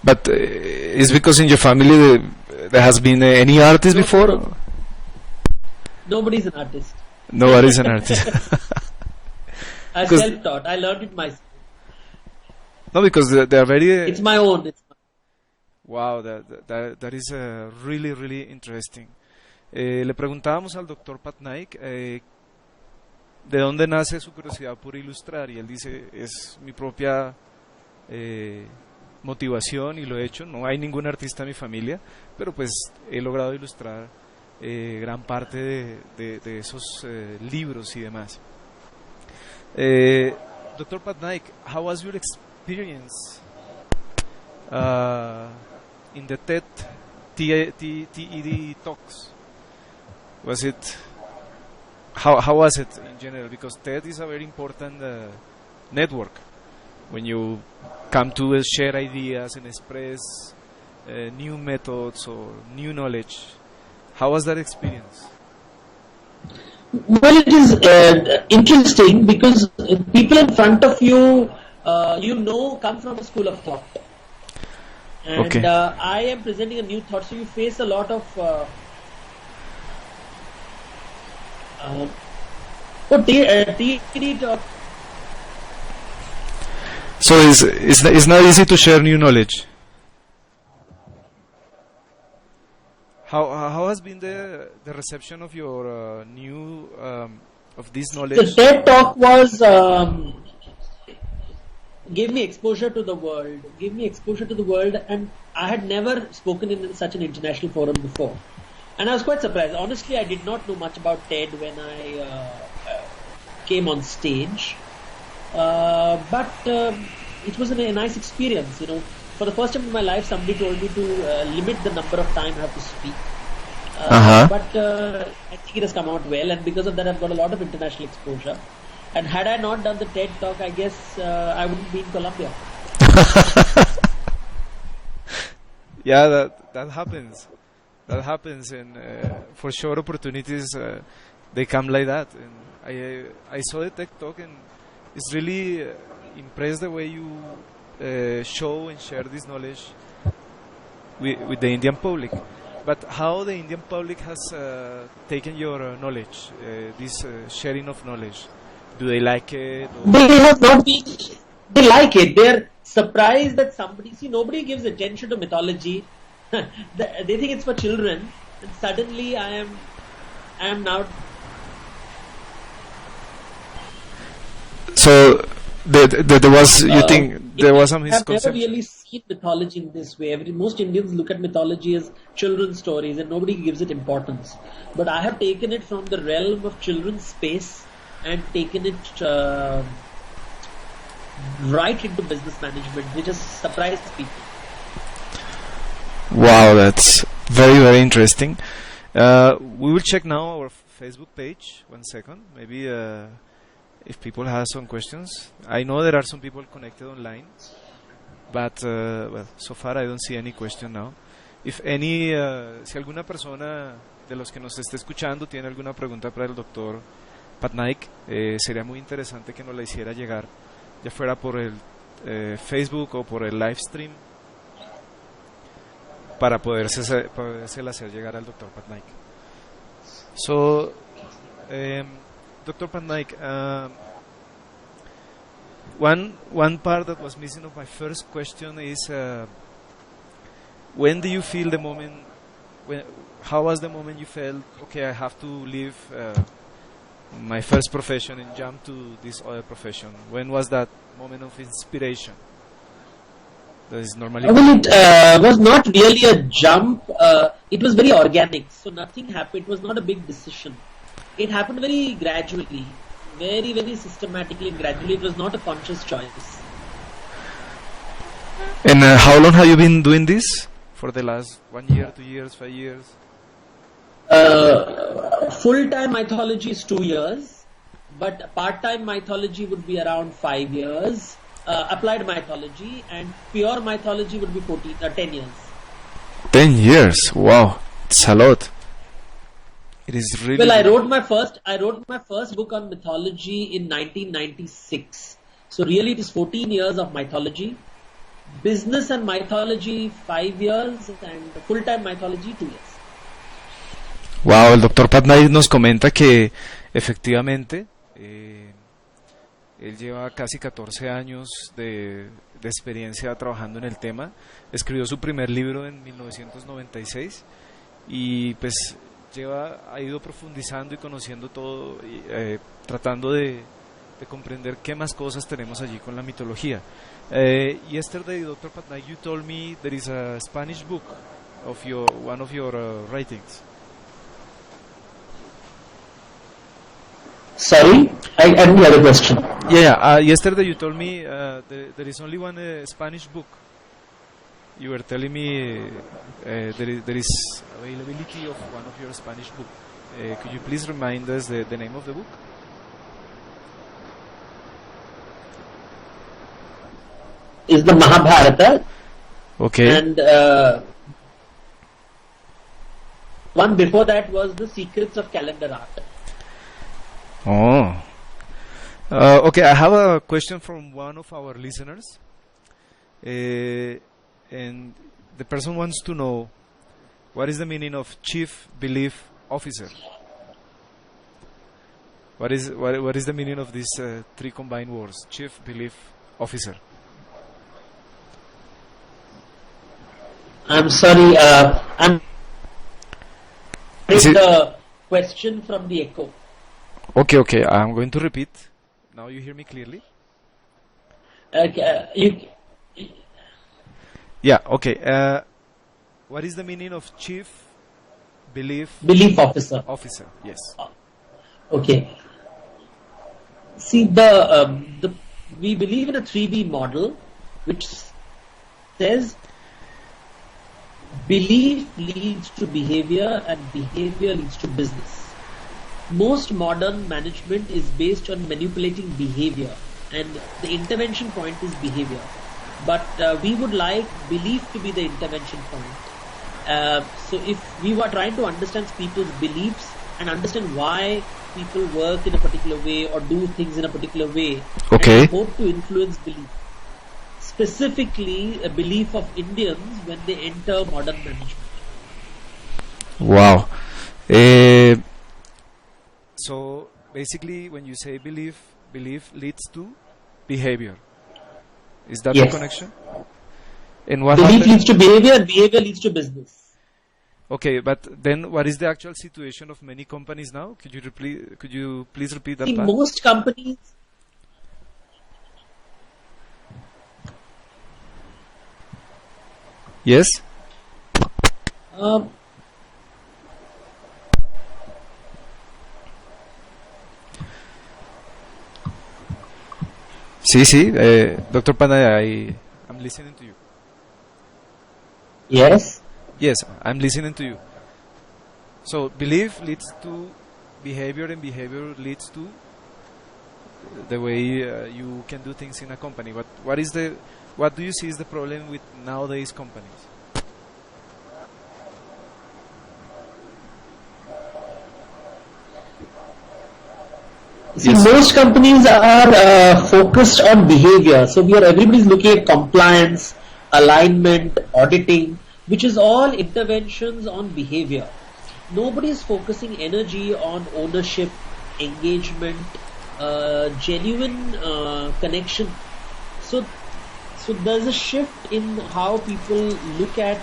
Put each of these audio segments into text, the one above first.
But is because in your family there has been any artist before? No. Nobody's an artist. Nobody's an artist. I self-taught. I learned it myself. No, because they are very. It's my own. Wow, that is really, really interesting. Le preguntábamos al doctor Pattanaik de dónde nace su curiosidad por ilustrar, y él dice, es mi propia motivación y lo he hecho. No hay ningún artista en mi familia, pero pues he logrado ilustrar gran parte de esos libros y demás. Dr. Pattanaik, how was your experience in the TED talks? Was it how was it in general? Because TED is a very important network when you come to share ideas and express new methods or new knowledge. How was that experience? Well, it is interesting because people in front of you, come from a school of thought. And okay. I am presenting a new thought, so you face a lot of TED talk. So it's not easy to share new knowledge. How has been the reception of your new of this knowledge? The TED talk was gave me exposure to the world, and I had never spoken in such an international forum before, and I was quite surprised. Honestly, I did not know much about TED when I came on stage, but it was a nice experience. For the first time in my life, somebody told me to limit the number of time I have to speak. But I think it has come out well, and because of that, I've got a lot of international exposure. And had I not done the TED talk, I guess I wouldn't be in Colombia. Yeah, that happens. That happens, and for sure, opportunities they come like that. And I saw the TED talk, and it's really impressed the way you show and share this knowledge with the Indian public. But how the Indian public has taken your knowledge, this sharing of knowledge? Do they like it? They have not been. They like it. They're surprised that nobody gives attention to mythology. They think it's for children, and suddenly I am now. So there was, you think there was some misconception? I've never really seen mythology in this way. Most Indians look at mythology as children's stories, and nobody gives it importance. But I have taken it from the realm of children's space and taken it right into business management, which has surprised people. Wow, that's very, very interesting. We will check now our Facebook page. 1 second. Maybe if people have some questions. I know there are some people connected online, but well, so far I don't see any question now. If any, si alguna persona de los que nos esté escuchando tiene alguna pregunta para el doctor Pattanaik, sería muy interesante que nos la hiciera llegar, ya fuera por el Facebook o por el live stream, para podérsela hacer llegar al doctor Pattanaik. So, Dr. Pattanaik, one part that was missing of my first question is, when do you feel the moment? How was the moment you felt, okay, I have to leave my first profession and jump to this other profession? When was that moment of inspiration? That is normally. Well, it was not really a jump. It was very organic, so nothing happened. It was not a big decision. It happened very gradually, very, very systematically and gradually. It was not a conscious choice. And how long have you been doing this? For the last 1 year, 2 years, 5 years? Full-time mythology is 2 years, but part-time mythology would be around 5 years. Applied mythology and pure mythology would be 10 years. 10 years? Wow, it's a lot. It is really. Well, I wrote my first book on mythology in 1996. So really, it is 14 years of mythology. business and mythology 5 years, and full-time mythology 2 years. Wow, el doctor Pattanaik nos comenta que efectivamente él lleva casi 14 años de experiencia trabajando en el tema. Escribió su primer libro en 1996 y pues ha ido profundizando y conociendo todo, tratando de comprender qué más cosas tenemos allí con la mitología. Yesterday, Dr. Pattanaik, you told me there is a Spanish book of one of your writings. Sorry, I didn't hear the question. Yeah. Yesterday you told me there is only one Spanish book. You were telling me there is availability of one of your Spanish book. Could you please remind us the name of the book? Is the Mahabharata. Okay. And one before that was The Secrets of Calendar Art. Oh. Okay, I have a question from one of our listeners. And the person wants to know what is the meaning of Chief Belief Officer? What is the meaning of these three combined words? Chief Belief Officer. I'm sorry, I'm the question from the echo. Okay, I'm going to repeat. Now you hear me clearly? Yeah, okay. What is the meaning of Chief Belief Officer? Officer, yes. Okay. See, we believe in a 3B model, which says belief leads to behavior and behavior leads to business. Most modern management is based on manipulating behavior, and the intervention point is behavior. But we would like belief to be the intervention point. So if we were trying to understand people's beliefs and understand why people work in a particular way or do things in a particular way, okay, and hope to influence belief. Specifically, a belief of Indians when they enter modern management. Wow. So basically, when you say belief leads to behavior. Is that the connection? And what belief leads to behavior, and behavior leads to business. Okay, but then what is the actual situation of many companies now? Could you please repeat that part? Most companies. Yes. Sí, Dr. Pattanaik, I'm listening to you. Yes, I'm listening to you. So belief leads to behavior, and behavior leads to the way you can do things in a company. But what do you see is the problem with nowadays companies? See, most companies are focused on behavior. So everybody's looking at compliance, alignment, auditing, which is all interventions on behavior. Nobody is focusing energy on ownership, engagement, genuine connection. So there's a shift in how people look at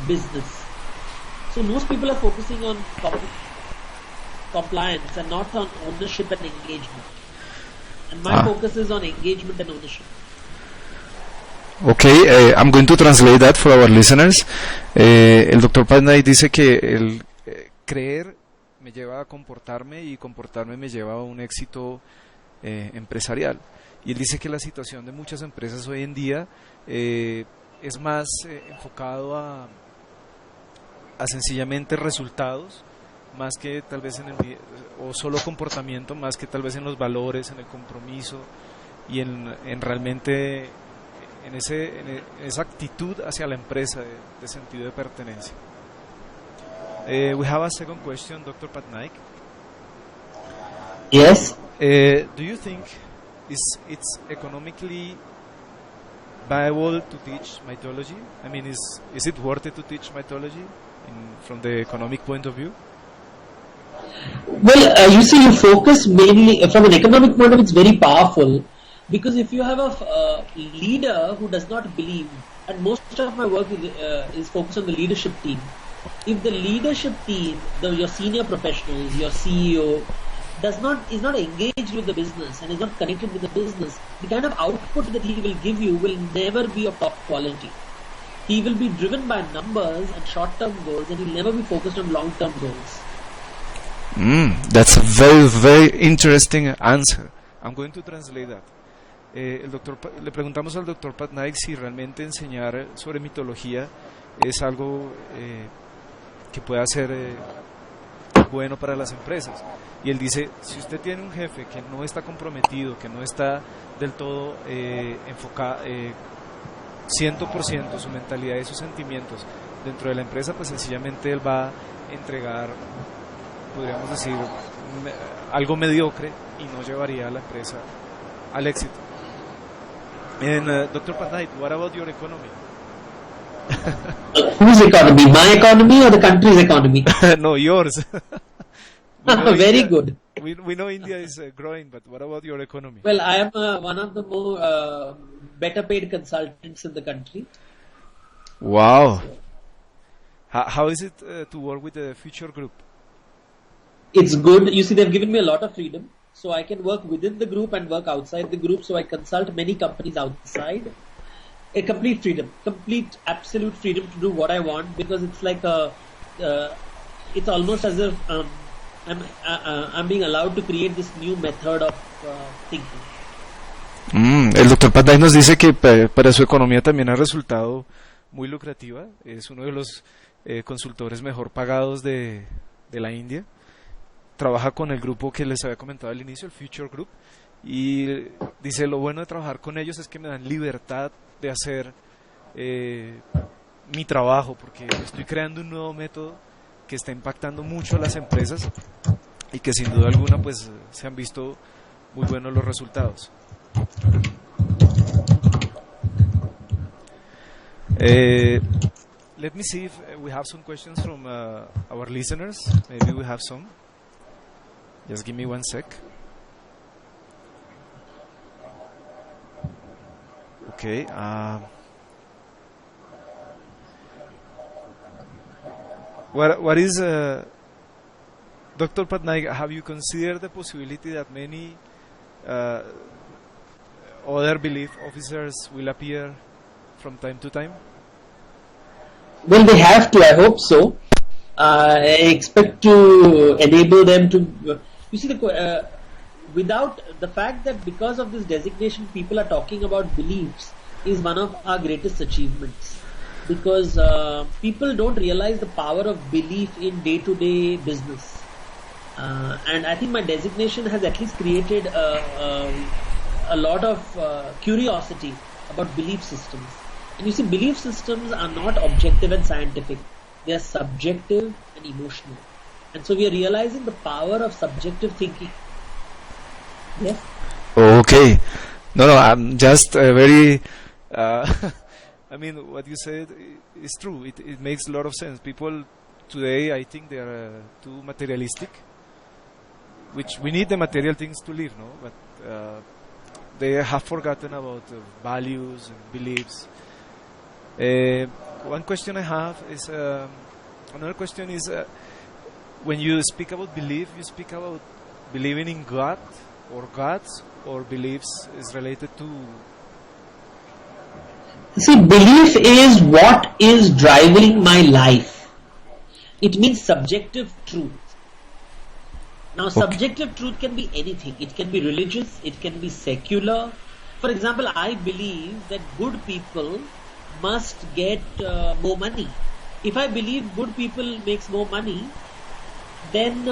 business. So most people are focusing on compliance and not on ownership and engagement. And my focus is on engagement and ownership. Okay, I'm going to translate that for our listeners. El Dr. Pattanaik dice que el creer me lleva a comportarme y comportarme me lleva a un éxito empresarial. Y él dice que la situación de muchas empresas hoy en día es más enfocado a sencillamente resultados, más que tal vez o solo comportamiento, más que tal vez en los valores, en el compromiso y en realmente en esa actitud hacia la empresa de sentido de pertenencia. We have a second question, Dr. Pattanaik. Yes. Do you think it's economically viable to teach mythology? I mean, is it worth it to teach mythology from the economic point of view? Well, you see, you focus mainly from an economic point of view. It's very powerful because if you have a leader who does not believe, and most of my work is focused on the leadership team. If the leadership team, your senior professionals, your CEO, is not engaged with the business and is not connected with the business, the kind of output that he will give you will never be of top quality. He will be driven by numbers and short-term goals, and he'll never be focused on long-term goals. That's a very, very interesting answer. I'm going to translate that. Le preguntamos al doctor Pattanaik si realmente enseñar sobre mitología es algo que pueda ser bueno para las empresas. Y él dice, si usted tiene un jefe que no está comprometido, que no está del todo enfocado, 100% su mentalidad y sus sentimientos dentro de la empresa, pues sencillamente él va a entregar, podríamos decir, algo mediocre y no llevaría a la empresa al éxito. And Dr. Pattanaik, what about your economy? Whose economy? My economy or the country's economy? No, yours. Very good. We know India is growing, but what about your economy? Well, I am one of the more better paid consultants in the country. Wow. How is it to work with the Future Group? It's good. You see, they've given me a lot of freedom. So I can work within the group and work outside the group. So I consult many companies outside. A complete freedom, absolute freedom to do what I want, because it's like it's almost as if I'm being allowed to create this new method of thinking. El doctor Pattanaik nos dice que para su economía también ha resultado muy lucrativa. Es uno de los consultores mejor pagados de la India. Trabaja con el grupo que les había comentado al inicio, el Future Group, y dice, lo bueno de trabajar con ellos es que me dan libertad de hacer mi trabajo, porque estoy creando un nuevo método que está impactando mucho a las empresas y que sin duda alguna pues se han visto muy buenos los resultados. Let me see if we have some questions from our listeners. Maybe we have some. Just give me 1 sec. Okay. What is Dr. Pattanaik? Have you considered the possibility that many other belief officers will appear from time to time? Well, they have to. I hope so. I expect to enable them to. You see, without the fact that because of this designation, people are talking about beliefs is one of our greatest achievements. Because people don't realize the power of belief in day-to-day business. And I think my designation has at least created a lot of curiosity about belief systems. And you see, belief systems are not objective and scientific. They are subjective and emotional. And so we are realizing the power of subjective thinking. Yes? Okay. No, I'm just very... I mean, what you said is true. It makes a lot of sense. People today, I think they are too materialistic, which we need the material things to live, no? But they have forgotten about values and beliefs. One question I have is, another question is, when you speak about belief, you speak about believing in God or gods, or beliefs is related to... See, belief is what is driving my life. It means subjective truth. Now, subjective truth can be anything. It can be religious, it can be secular. For example, I believe that good people must get more money. If I believe good people makes more money, then